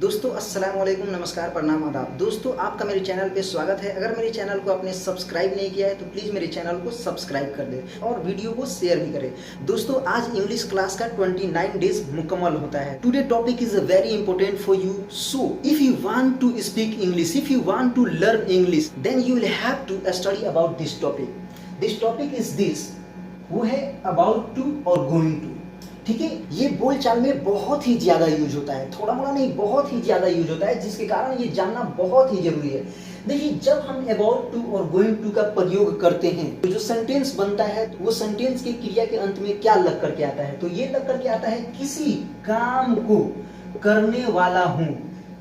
दोस्तों अस्सलाम वालेकुम, नमस्कार, प्रणाम, आदाब। दोस्तों आपका मेरे चैनल पे स्वागत है। अगर मेरे चैनल को आपने सब्सक्राइब नहीं किया है तो प्लीज़ मेरे चैनल को सब्सक्राइब कर दें और वीडियो को शेयर भी करें। दोस्तों आज इंग्लिश क्लास का 29 डेज मुकम्मल होता है। Today topic is very important for you. So if you want to speak English, if you want to learn English, then you will have to study about this topic. This topic is this, वो है about to और going to. ठीक है, ये बोलचाल में बहुत ही ज्यादा यूज होता है, थोड़ा मोड़ा नहीं, बहुत ही ज्यादा यूज होता है, जिसके कारण ये जानना बहुत ही जरूरी है। देखिए, जब हम अबाउट टू और गोइंग टू का प्रयोग करते हैं तो जो सेंटेंस बनता है वो सेंटेंस की क्रिया के अंत में क्या लग करके आता है? तो ये लग करके आता है किसी काम को करने वाला हूं,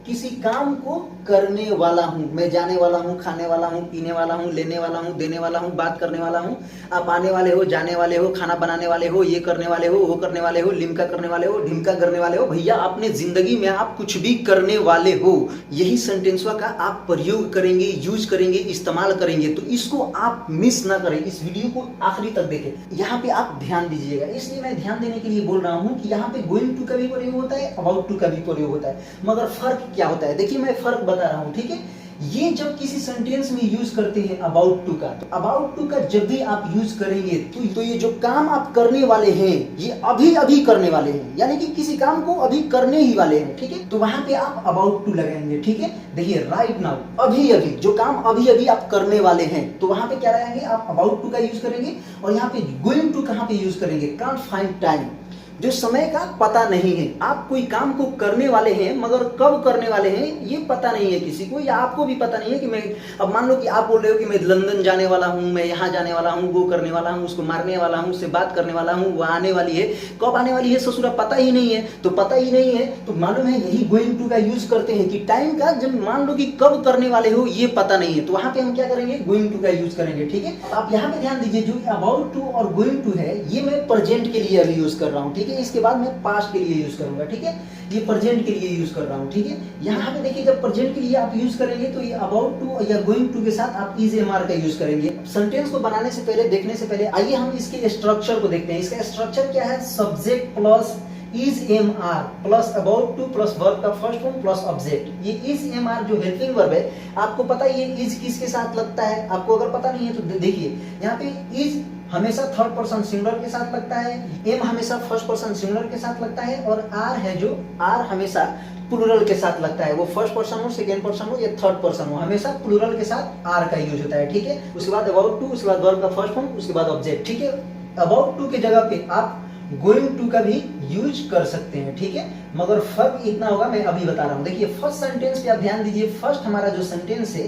किसी काम को करने वाला हूं। मैं जाने वाला हूं, खाने वाला हूं, पीने वाला हूं, लेने वाला हूं, देने वाला हूं, बात करने वाला हूं। आप आने वाले हो, जाने वाले हो, खाना बनाने वाले हो, ये करने वाले हो, वो करने वाले हो, लिमका करने वाले हो, ढिमका करने वाले हो। भैया अपने जिंदगी में आप कुछ भी करने वाले हो, यही सेंटेंसवा का आप प्रयोग करेंगे, यूज करेंगे, इस्तेमाल करेंगे। तो इसको आप मिस ना करें, इस वीडियो को आखिरी तक देखें। यहाँ पे आप ध्यान दीजिएगा, इसलिए मैं ध्यान देने के लिए बोल रहा हूँ कि यहाँ पे गोइंग टू का भी प्रयोग होता है, अबाउट टू का भी प्रयोग होता है, मगर फर्क क्या होता है? देखिए, मैं फर्क बता रहा हूँ। ठीक है, ये जब किसी सेंटेंस में यूज करते हैं अबाउट टू का, तो अबाउट टू का जब भी आप यूज करेंगे तो ये जो काम आप करने वाले हैं ये अभी अभी करने वाले हैं, यानी कि किसी काम को अभी करने ही वाले हैं। ठीक है, तो वहां पे आप अबाउट टू लगाएंगे। ठीक है, देखिए राइट नाउ, अभी अभी जो काम अभी अभी आप करने वाले हैं, तो वहां पे क्या लगाएंगे? आप अबाउट टू का यूज करेंगे। और यहाँ पे गोइंग टू कहाँ पे यूज करेंगे? कांट फाइंड टाइम, जो समय का पता नहीं है। आप कोई काम को करने वाले हैं मगर कब करने वाले हैं ये पता नहीं है किसी को, या आपको भी पता नहीं है कि मैं, अब मान लो कि आप बोल रहे हो कि मैं लंदन जाने वाला हूं, मैं यहाँ जाने वाला हूं, वो करने वाला हूं, उसको मारने वाला हूं, उससे बात करने वाला हूं, वो आने वाली है, कब आने वाली है ससुरा पता ही नहीं है। तो पता ही नहीं है तो मालूम है यही गोइंग टू का यूज करते हैं कि टाइम का, जब मान लो कि कब करने वाले हो ये पता नहीं है, तो वहां पे हम क्या करेंगे? गोइंग टू का यूज करेंगे। ठीक है, आप यहाँ पे ध्यान दीजिए, जो अबाउट टू और गोइंग टू है ये मैं प्रेजेंट के लिए अभी यूज कर रहा हूँ। ठीक है, इसके बाद मैं पास्ट के लिए यूज करूंगा। ठीक है, ये प्रेजेंट के लिए यूज कर रहा हूं। ठीक है, यहाँ पे देखिए, जब प्रेजेंट के लिए आप यूज करेंगे तो ये अबाउट टू या गोइंग टू के साथ आप इज एम आर का यूज करेंगे। सेंटेंस को बनाने से पहले, देखने से पहले, आइए हम इसके स्ट्रक्चर को देखते हैं। इसका स्ट्रक्चर क्या है? Subject plus is am are plus about to plus verb का फर्स्ट फॉर्म प्लस ऑब्जेक्ट। ये इज एम आर जो हेल्पिंग वर्ब है, आपको पता है ये इज किसके साथ लगता है? आपको अगर पता नहीं है तो देखिए, यहाँ पे इज हमेशा थर्ड पर्सन सिंगुलर के साथ लगता है, एम हमेशा फर्स्ट पर्सन सिंगुलर के साथ लगता है, और आर है जो आर हमेशा प्लूरल के साथ लगता है। वो फर्स्ट पर्सन हो, सेकेंड पर्सन हो या थर्ड पर्सन हो, हमेशा प्लूरल के साथ आर का यूज होता है। ठीक है, उसके बाद अबाउट टू, उसके बाद वर्ब का फर्स्ट फॉर्म, उसके बाद ऑब्जेक्ट। ठीक है, अबाउट टू के जगह पे आप गोइंग टू का भी यूज कर सकते हैं। ठीक है, मगर फर्क इतना होगा, मैं अभी बता रहा हूं। देखिए फर्स्ट सेंटेंस पे आप ध्यान दीजिए। फर्स्ट हमारा जो सेंटेंस है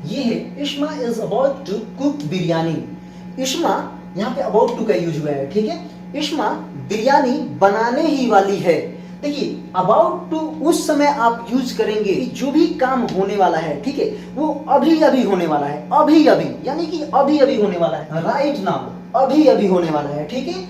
ये है, Ishma is about to cook biryani. Ishma यहाँ पे अबाउट टू का यूज हुआ है। ठीक है, इश्मा बिरयानी बनाने ही वाली है। देखिए, अबाउट टू उस समय आप यूज करेंगे जो भी काम होने वाला है। ठीक है, वो अभी अभी होने वाला है, अभी अभी, यानी कि अभी अभी होने वाला है, राइट नाउ, अभी अभी होने वाला है। ठीक है,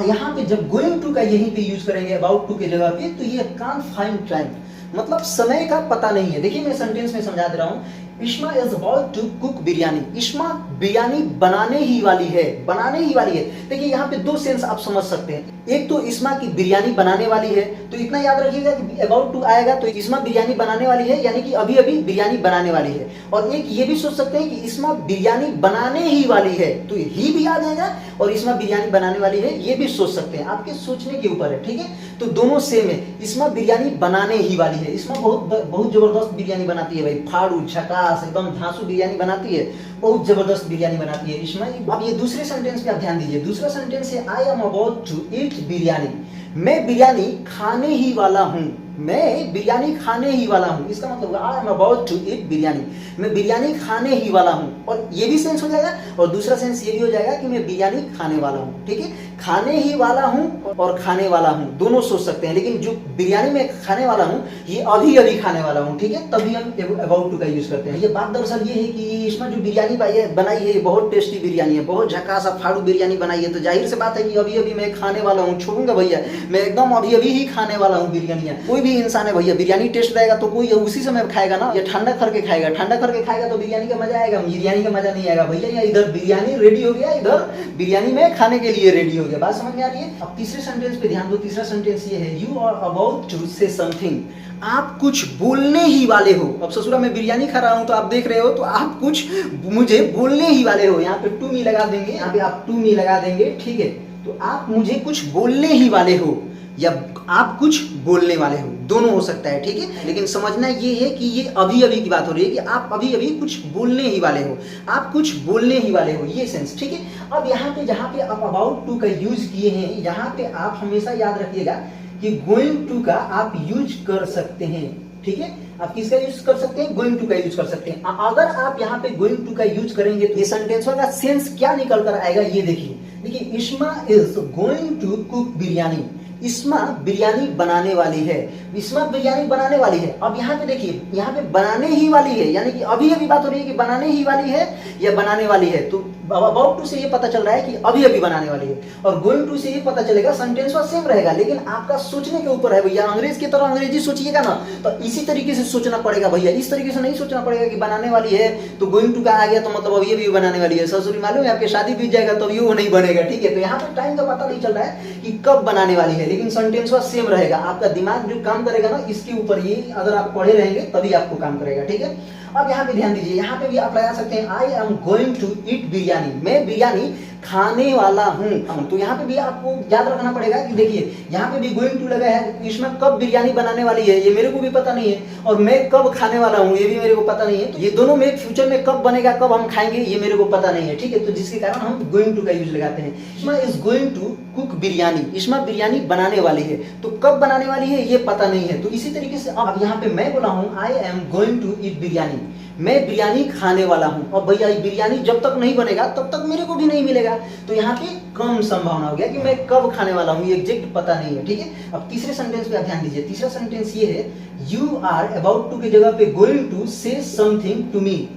यहाँ पे जब गोइंग टू का यहीं पे यूज करेंगे अबाउट टू के जगह पे, तो ये कांट फाइंड टाइम, मतलब समय का पता नहीं है। देखिए, मैं सेंटेंस में समझा दे रहा हूँ। Ishma is about to cook biryani, Ishma biryani बनाने ही वाली है, बनाने ही वाली है। देखिए, यहाँ पे दो सेंस आप समझ सकते हैं। एक तो इस्मा की बिरयानी बनाने वाली है, तो इतना याद रखिएगा कि अबाउट टू आएगा तो इस्मा बिरयानी बनाने वाली है, यानी कि अभी अभी बिरयानी बनाने वाली है। और एक ये भी सोच सकते हैं कि इस्मा बिरयानी बनाने ही वाली है, तो ही भी आ जाएगा, और इस्मा बिरयानी बनाने वाली है ये भी सोच सकते हैं, आपके सोचने के ऊपर है। ठीक है, तो दोनों सेम है। इस्मा बिरयानी बनाने ही वाली है, इस्मा बहुत जबरदस्त बिरयानी बनाती है भाई, फाड़ू झकास एकदम धांसू बिरयानी बनाती है, बहुत जबरदस्त बिरयानी बनाती है इस्मा। अब ये दूसरे सेंटेंस पे आप ध्यान दीजिए। दूसरा सेंटेंस है, I am about to eat biryani. मैं बिरयानी खाने ही वाला हूं, मैं बिरयानी खाने ही वाला हूं। इसका मतलब I am about to eat biryani, मैं बिरयानी खाने ही वाला हूं। और ये भी सेंस हो जाएगा, और दूसरा सेंस ये भी हो जाएगा कि मैं बिरयानी खाने वाला हूं। ठीक है, खाने ही वाला हूं और खाने वाला हूं दोनों सोच सकते हैं, लेकिन जो बिरयानी में खाने वाला हूं ये अभी अभी खाने वाला हूं। ठीक है, तभी हम अबाउट टू का यूज करते हैं। ये बात दरअसल ये है कि इसमें जो बिरयानी बनाई है बहुत टेस्टी बिरयानी है, बहुत झकास फाड़ू बिरयानी बनाई है, तो जाहिर सी बात है कि अभी अभी मैं खाने वाला हूँ, छोड़ूंगा भैया, मैं एकदम अभी अभी ही खाने वाला हूँ बिरयानी। कोई भी इंसान है भैया, बिरयानी टेस्ट रहेगा तो कोई उसी समय खाएगा ना, या ठंडा करके खाएगा, ठंडा करके खाएगा तो बिरयानी का मजा आएगा, बिरयानी का मजा नहीं आएगा भैया। या इधर बिरयानी रेडी हो गया, इधर बिरयानी में खाने के लिए रेडी हो गया। बात समझ में आ रही है? अब तीसरे सेंटेंस पे ध्यान दो। तीसरा सेंटेंस ये है, you are about to say something, आप कुछ बोलने ही वाले हो। अब ससुरा में बिरयानी खा रहा हूं तो आप देख रहे हो, तो आप कुछ मुझे बोलने ही वाले हो। यहाँ पे टू मी लगा देंगे, यहाँ पे आप टू मी लगा देंगे, ठीक है। तो आप मुझे कुछ बोलने ही वाले हो या आप कुछ बोलने वाले हो, दोनों हो सकता है, ठीक है। लेकिन समझना ये है कि ये अभी अभी की बात हो रही है कि आप अभी अभी कुछ बोलने ही वाले हो, आप कुछ बोलने ही वाले हो, ये सेंस, ठीक है। अब यहाँ पे जहाँ पे आप अबाउट टू का यूज किए हैं, यहाँ पे आप हमेशा याद रखिएगा कि गोइंग टू का आप यूज कर सकते हैं, ठीक है। आप किसका यूज कर सकते हैं? गोइंग टू का यूज कर सकते हैं। अगर आप यहाँ पे गोइंग टू का यूज करेंगे तो ये सेंटेंस का सेंस क्या निकल कर आएगा, ये देखिए। देखिए, Isma is going to cook biryani, Isma biryani बनाने वाली है, इस्मा बिरयानी बनाने वाली है। अब यहाँ पे देखिए, यहाँ पे बनाने ही वाली है, यानी कि अभी अभी बात हो रही है कि बनाने ही वाली है या बनाने वाली है। तो अबाउट टू से ये पता चल रहा है कि अभी अभी बनाने वाली है, और गोइंग टू से ये पता चलेगा सेंटेंस सेम रहेगा, लेकिन आपका सोचने के ऊपर है भैया। अंग्रेज की तरह अंग्रेजी सोचिएगा ना तो इसी तरीके से सोचना पड़ेगा भैया, इस तरीके से नहीं सोचना पड़ेगा कि बनाने वाली है तो गोइंग टू का आ गया तो मतलब अभी अभी बनाने वाली है। ससुरी मालूम है, आपकी शादी बीत जाएगा तो वो नहीं बनेगा, ठीक है। तो यहाँ पे टाइम का पता नहीं चल रहा है कि कब बनाने वाली है, लेकिन सेंटेंस सेम रहेगा। आपका दिमाग जो काम करेगा ना, इसके ऊपर ये अगर आप पढ़े रहेंगे तभी आपको काम करेगा, ठीक है। अब यहाँ पे ध्यान दीजिए, यहाँ पे भी आप लगा सकते हैं, I am going to eat biryani, मैं बिरयानी खाने वाला हूँ। तो यहाँ पे भी आपको याद रखना पड़ेगा कि देखिए, यहाँ पे भी गोइंग टू लगा है, इसमें कब बिरयानी बनाने वाली है ये मेरे को भी पता नहीं है, और मैं कब खाने वाला हूँ ये भी मेरे को पता नहीं है। तो ये दोनों में फ्यूचर में कब बनेगा, कब हम खाएंगे, ये मेरे को पता नहीं है, ठीक है। तो जिसके कारण हम गोइंग टू का यूज लगाते हैं। Isma is going to cook biryani, Isma biryani बनाने वाली है, तो कब बनाने वाली है ये पता नहीं है। तो इसी तरीके से अब यहाँ पे मैं बोला हूँ, I am going to eat biryani, मैं बिरयानी खाने वाला हूं। और भैया बिरयानी जब तक नहीं बनेगा तब तक मेरे को भी नहीं मिलेगा, तो यहाँ पे कम संभावना हो गया कि मैं कब खाने वाला हूं, ये एग्जैक्ट पता नहीं है, ठीक है। अब तीसरे सेंटेंस पे आप ध्यान दीजिए। तीसरा सेंटेंस ये है, यू आर अबाउट टू की जगह पे going to say something to me,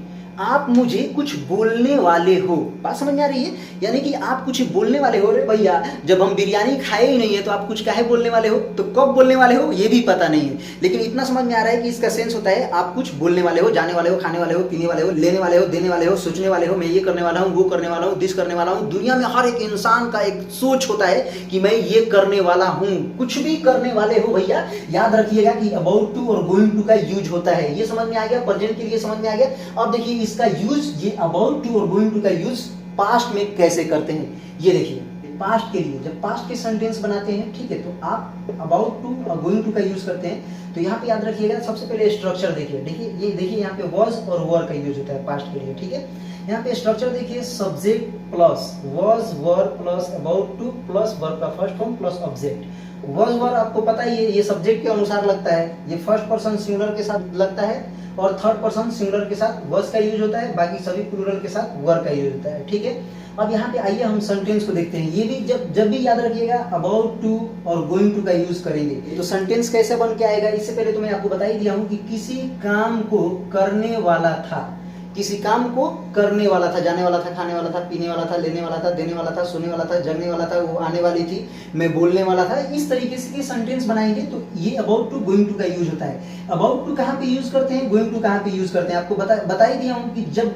आप मुझे कुछ बोलने वाले हो। बात समझ में आ रही है? यानी कि आप कुछ बोलने वाले हो। रे भैया, जब हम बिरयानी खाए ही नहीं है तो आप कुछ काहे बोलने वाले हो, तो कब बोलने वाले हो ये भी पता नहीं है, लेकिन इतना समझ में आ रहा है कि इसका सेंस होता है आप कुछ बोलने वाले हो, जाने वाले हो, खाने वाले हो, पीने वाले हो, लेने वाले हो, देने वाले हो, सोचने वाले हो, मैं ये करने वाला हूँ, वो करने वाला हूँ, दिस करने वाला हूँ। दुनिया में हर एक इंसान का एक सोच होता है कि मैं ये करने वाला हूँ, कुछ भी करने वाले हो भैया। याद रखिएगा कि अबाउट टू और गोइंग टू का यूज होता है। ये समझ में आ गया, प्रेजेंट के लिए समझ में आ गया। अब देखिए इसका यूज, ये अबाउट टू और गोइंग टू का यूज पास्ट में कैसे करते हैं, ये देखिए। पास्ट के लिए जब पास्ट के सेंटेंस बनाते हैं, ठीक है, तो आप अबाउट टू और गोइंग टू का यूज करते हैं। तो यहाँ पे याद रखिएगा, सबसे पहले स्ट्रक्चर देखिए। देखिए ये देखिए, यहाँ पे वॉज और वर का यूज होता है पास्ट के लिए, ठीक है। यहाँ पे स्ट्रक्चर देखिए, subject plus was were plus about to plus verb का first form plus object. Was were आपको पता ही है, ये सब्जेक्ट के अनुसार लगता है, ये फर्स्ट पर्सन सिंगुलर के साथ लगता है, और थर्ड पर्सन सिंगुलर के साथ वॉज का यूज होता है, बाकी सभी प्लूरल के साथ वर का यूज होता है, ठीक है। अब यहाँ पे आइए हम सेंटेंस को देखते हैं। ये भी जब भी याद रखिएगा अबाउट टू और गोइंग टू का यूज करेंगे तो सेंटेंस कैसे बन के आएगा। इससे पहले तो मैं आपको बता ही दिया हूँ कि किसी काम को करने वाला था, किसी काम को करने वाला था, जाने वाला था, खाने वाला था, पीने वाला था, लेने वाला था, देने वाला था, सोने वाला था, जगने वाला था, वो आने वाली थी, मैं बोलने वाला था। इस तरीके से सेंटेंस बनाएंगे तो ये अबाउट टू गोइंग टू का यूज होता है। अबाउट टू कहाँ पे यूज करते हैं, गोइंग टू कहाँ पे यूज करते हैं, आपको बता ही दिया हूँ कि जब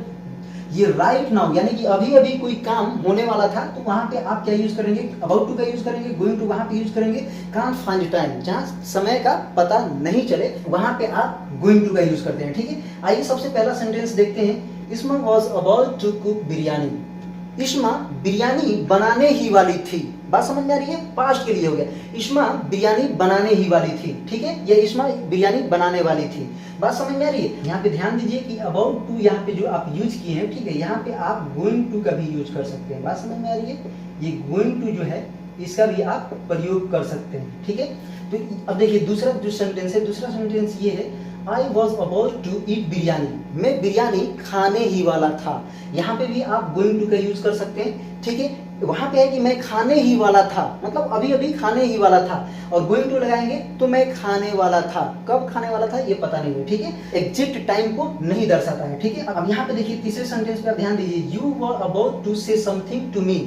ये राइट नाउ यानी कि अभी अभी कोई काम होने वाला था तो वहां पे आप क्या यूज करेंगे, अबाउट टू का यूज करेंगे। गोइंग टू वहां पे यूज करेंगे कांट फाइंड टाइम, जहां समय का पता नहीं चले वहां पे आप गोइंग टू का यूज करते हैं, ठीक है। आइए सबसे पहला सेंटेंस देखते हैं। Isma was about to cook biryani, Isma biryani बनाने ही वाली थी। बात समझ में आ रही है, पास्ट के लिए हो गया, इस्मा बिरयानी बनाने ही वाली थी, ठीक है। ये इस्मा बिरयानी बनाने वाली थी, बात समझ में आ रही है। यहाँ पे ध्यान दीजिए कि अबाउट टू यहाँ पे जो आप यूज किए हैं, ठीक है, यहाँ पे आप गोइंग टू का भी यूज कर सकते हैं। बात समझ में आ रही है, ये गोइंग टू जो है इसका भी आप प्रयोग कर सकते हैं, ठीक है। तो अब देखिए दूसरा जो सेंटेंस है, दूसरा सेंटेंस ये है, I was about to eat biryani, मैं बिरयानी खाने ही वाला था। यहाँ पे भी आप गोइंग टू का यूज कर सकते हैं, ठीक है। वहां पे है कि मैं खाने ही वाला था, मतलब अभी अभी खाने ही वाला था, और गोइंग टू लगाएंगे तो मैं खाने वाला था, कब खाने वाला था ये पता नहीं है, ठीक है, एग्जैक्ट टाइम को नहीं दर्शाता है, ठीक है। अब यहाँ पे देखिए तीसरे सेंटेंस पे आप ध्यान दीजिए, you were about to say something to me,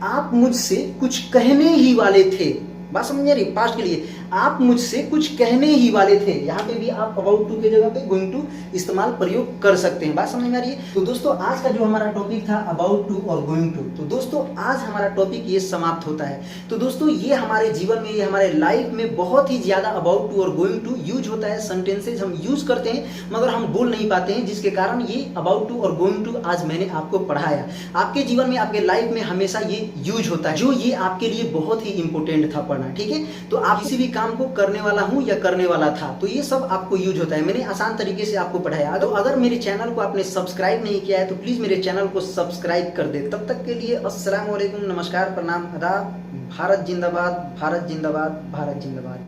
आप मुझसे कुछ कहने ही वाले थे। बात समझ रही, पास्ट के लिए आप मुझसे कुछ कहने ही वाले थे। यहाँ पे भी आप अबाउट टू की जगह पे गोइंग टू इस्तेमाल प्रयोग कर सकते हैं। बात समझ में आ रही है? तो दोस्तों आज का जो हमारा टॉपिक था अबाउट टू और गोइंग टू, तो दोस्तों आज हमारा टॉपिक ये समाप्त होता है। तो दोस्तों ये हमारे जीवन में, ये हमारे लाइफ में बहुत ही ज्यादा अबाउट टू और गोइंग टू यूज होता है। सेंटेंसेज हम यूज करते हैं मगर हम बोल नहीं पाते हैं, जिसके कारण ये अबाउट टू और गोइंग टू आज मैंने आपको पढ़ाया। आपके जीवन में, आपके लाइफ में हमेशा ये यूज होता है, जो ये आपके लिए बहुत ही इंपॉर्टेंट था पढ़ना। ठीक है, तो आप किसी भी काम को करने वाला हूं या करने वाला था, तो ये सब आपको यूज होता है। मैंने आसान तरीके से आपको पढ़ाया। तो अगर मेरे चैनल को आपने सब्सक्राइब नहीं किया है तो प्लीज मेरे चैनल को सब्सक्राइब कर दे। तब तक के लिए अस्सलाम वालेकुम, नमस्कार, प्रणाम, आदाब। भारत जिंदाबाद, भारत जिंदाबाद, भारत जिंदाबाद।